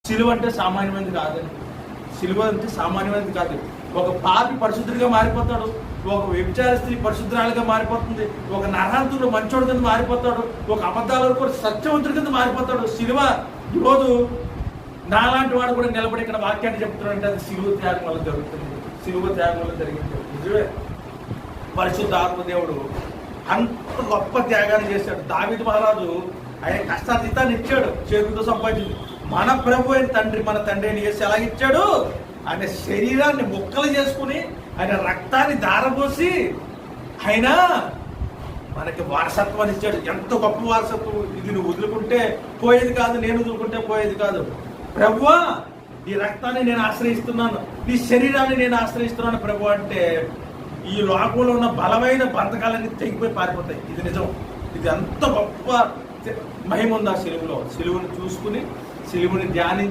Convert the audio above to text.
సిలువ అంటే సామాన్యమైనది కాదండి. సిలువ అంటే సామాన్యమైనది కాదు. ఒక పాపి పరిశుద్ధుడిగా మారిపోతాడు, ఒక వ్యభిచార స్త్రీ పరిశుద్ధురాలుగా మారిపోతుంది, ఒక నరహంతుడు మంచోడు కింద మారిపోతాడు, ఒక అబద్ధాలు కూడా సత్యవంతుడి కింద మారిపోతాడు. సిలువ ఈరోజు నాలాంటి వాడు కూడా నిలబడి ఇక్కడ వాక్యాన్ని చెప్తున్నాడంటే అది సిలువ త్యాగం వల్ల జరుగుతుంది. సిలువ త్యాగం వల్ల జరిగింది నిజమే. పరిశుద్ధ ఆత్మదేవుడు అంత గొప్ప త్యాగాన్ని చేశాడు. దావీదు మహారాజు ఆయన కష్టాతీతాన్ని ఇచ్చాడు, చేతులతో సంపాదించింది. మన ప్రభు అయిన తండ్రి, మన తండ్రి అని చేసి ఎలా ఇచ్చాడు? ఆయన శరీరాన్ని ముక్కలు చేసుకుని ఆయన రక్తాన్ని దారపోసి ఆయన మనకి వారసత్వాన్ని ఇచ్చాడు. ఎంత గొప్ప వారసత్వం ఇది! నువ్వు వదులుకుంటే పోయేది కాదు, నేను వదులుకుంటే పోయేది కాదు. ప్రభువా, నీ రక్తాన్ని నేను ఆశ్రయిస్తున్నాను, నీ శరీరాన్ని నేను ఆశ్రయిస్తున్నాను ప్రభు అంటే ఈ లోకంలో ఉన్న బలమైన బంధకాలన్నీ తెగిపోయి పారిపోతాయి. ఇది నిజం. ఇది అంత గొప్ప మహిమ ఉంది ఆ సిలువలో. సిలువను చూసుకుని, సిలువని ధ్యానించి